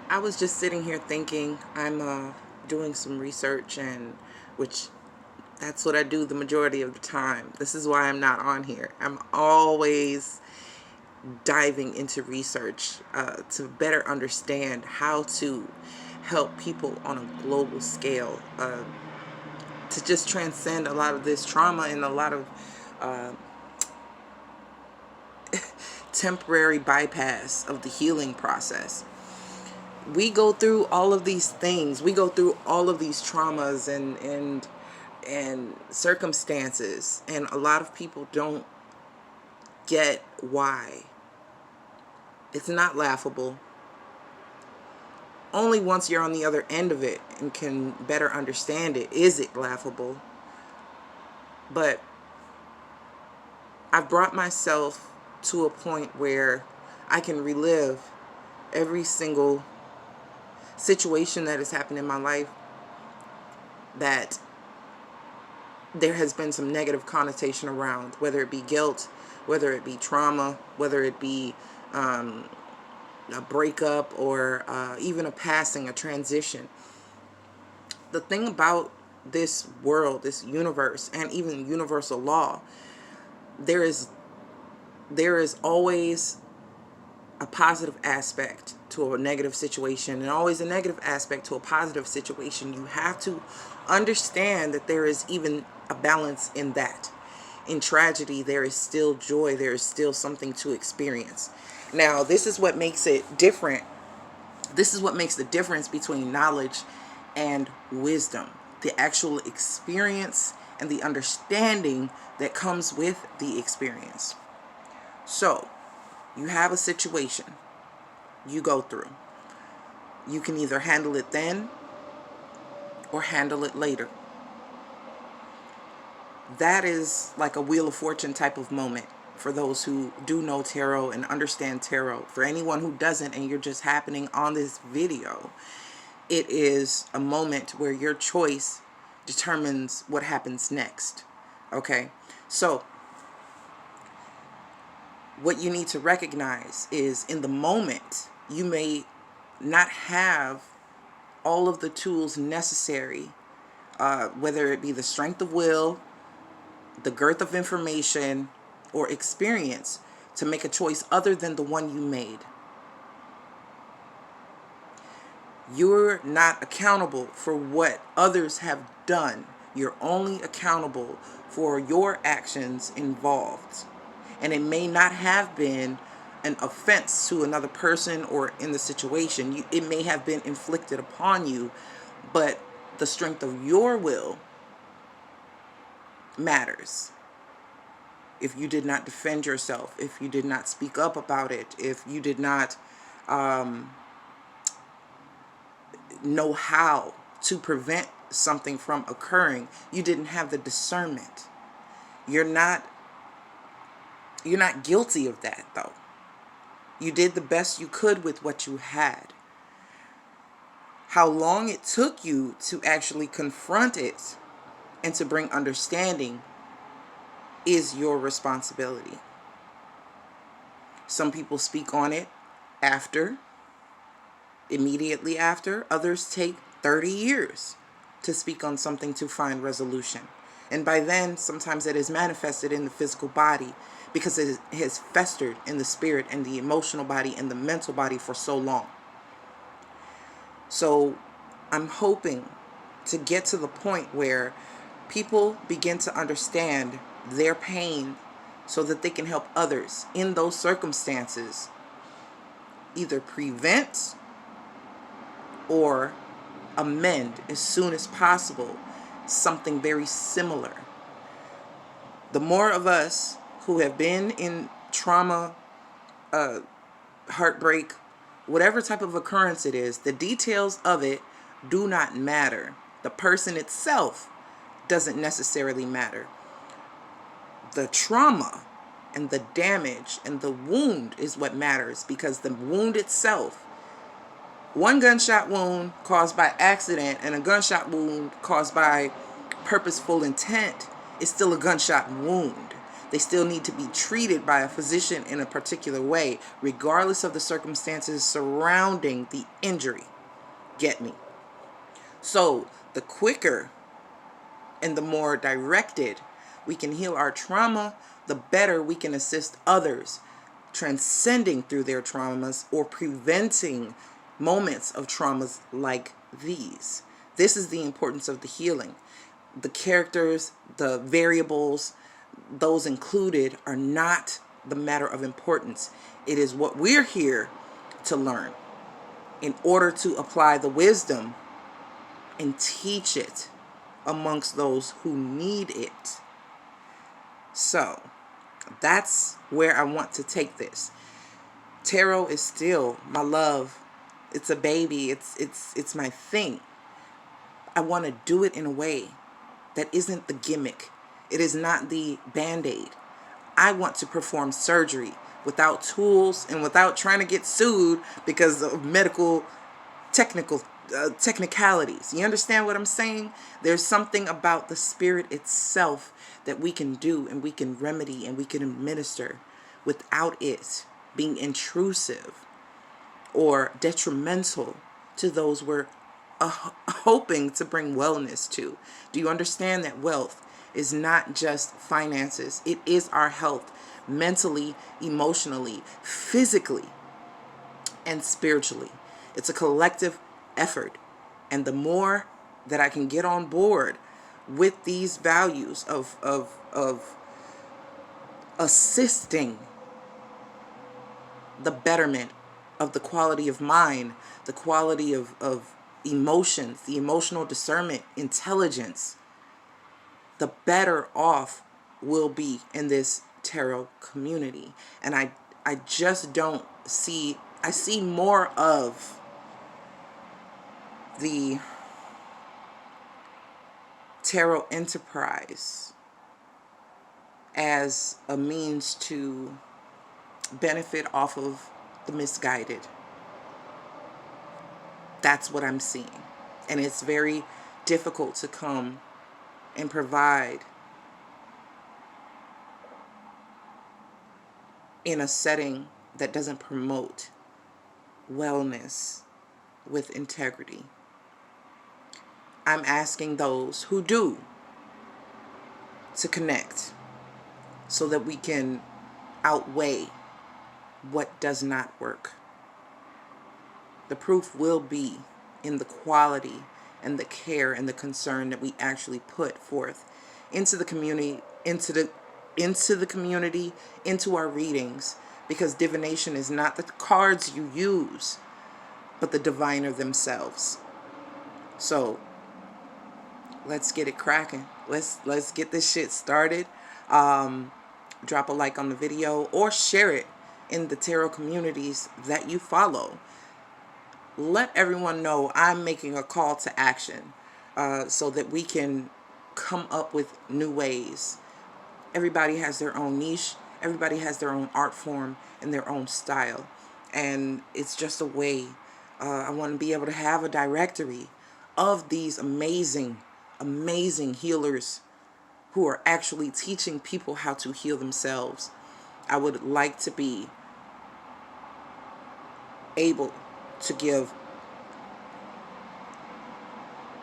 I was just sitting here thinking. I'm doing some research, and which that's what I do the majority of the time. This is why I'm not on here. I'm always diving into research to better understand how to help people on a global scale, to just transcend a lot of this trauma and a lot of uh, temporary bypass of the healing process. We go through all of these things. We go through all of these traumas and circumstances, and a lot of people don't get why. It's not laughable. Only once you're on the other end of it and can better understand it is it laughable. But I've brought myself to a point where I can relive every single situation that has happened in my life that there has been some negative connotation around, whether it be guilt, whether it be trauma, whether it be a breakup, or even a passing, a transition. The thing about this world, this universe, and even universal law, there is always a positive aspect to a negative situation, and always a negative aspect to a positive situation. You have to understand that there is even a balance in that. In tragedy, there is still joy. There is still something to experience. Now, this is what makes it different. This is what makes the difference between knowledge and wisdom. The actual experience and the understanding that comes with the experience. So, you have a situation you go through. You can either handle it then or handle it later. That is like a Wheel of Fortune type of moment for those who do know tarot and understand tarot. For anyone who doesn't and you're just happening on this video, it is a moment where your choice determines what happens next. Okay? So, what you need to recognize is, in the moment, you may not have all of the tools necessary, whether it be the strength of will, the girth of information, or experience, to make a choice other than the one you made. You're not accountable for what others have done. You're only accountable for your actions involved. And it may not have been an offense to another person or in the situation. It may have been inflicted upon you, but the strength of your will matters. If you did not defend yourself, if you did not speak up about it, if you did not know how to prevent something from occurring, you didn't have the discernment. You're not guilty of that, though. You did the best you could with what you had. How long it took you to actually confront it and to bring understanding is your responsibility. Some people speak on it immediately after. Others take 30 years to speak on something to find resolution. And by then, sometimes it is manifested in the physical body because it has festered in the spirit and the emotional body and the mental body for so long. So I'm hoping to get to the point where people begin to understand their pain so that they can help others in those circumstances either prevent or amend as soon as possible something very similar. The more of us who have been in trauma, heartbreak, whatever type of occurrence it is, the details of it do not matter. The person itself doesn't necessarily matter. The trauma and the damage and the wound is what matters, because the wound itself, one gunshot wound caused by accident and a gunshot wound caused by purposeful intent, is still a gunshot wound. They still need to be treated by a physician in a particular way, regardless of the circumstances surrounding the injury. Get me? So the quicker and the more directed we can heal our trauma, the better we can assist others transcending through their traumas or preventing moments of traumas like these. This is the importance of the healing. The characters, the variables, those included are not the matter of importance. It is what we're here to learn in order to apply the wisdom and teach it amongst those who need it. So that's where I want to take this. Tarot is still my love. It's a baby. It's my thing. I want to do it in a way that isn't the gimmick. It is not the band-aid. I want to perform surgery without tools and without trying to get sued because of medical technicalities. You understand what I'm saying? There's something about the spirit itself that we can do and we can remedy and we can administer without it being intrusive or detrimental to those we're hoping to bring wellness to. Do you understand that wealth is not just finances? It is our health, mentally, emotionally, physically, and spiritually. It's a collective effort. And the more that I can get on board with these values of assisting the betterment of the quality of mind, the quality of emotions, the emotional discernment, intelligence, the better off we'll be in this tarot community. And I just don't see, I see more of the tarot enterprise as a means to benefit off of the misguided. That's what I'm seeing. And it's very difficult to come and provide in a setting that doesn't promote wellness with integrity. I'm asking those who do to connect so that we can outweigh what does not work. The proof will be in the quality and the care and the concern that we actually put forth into the community, into our readings, because divination is not the cards you use, but the diviner themselves. So let's get it cracking. Let's get this shit started. Drop a like on the video or share it in the tarot communities that you follow. Let everyone know I'm making a call to action so that we can come up with new ways. Everybody has their own niche. Everybody has their own art form and their own style. And it's just a way. I want to be able to have a directory of these amazing, amazing healers who are actually teaching people how to heal themselves. I would like to be able to give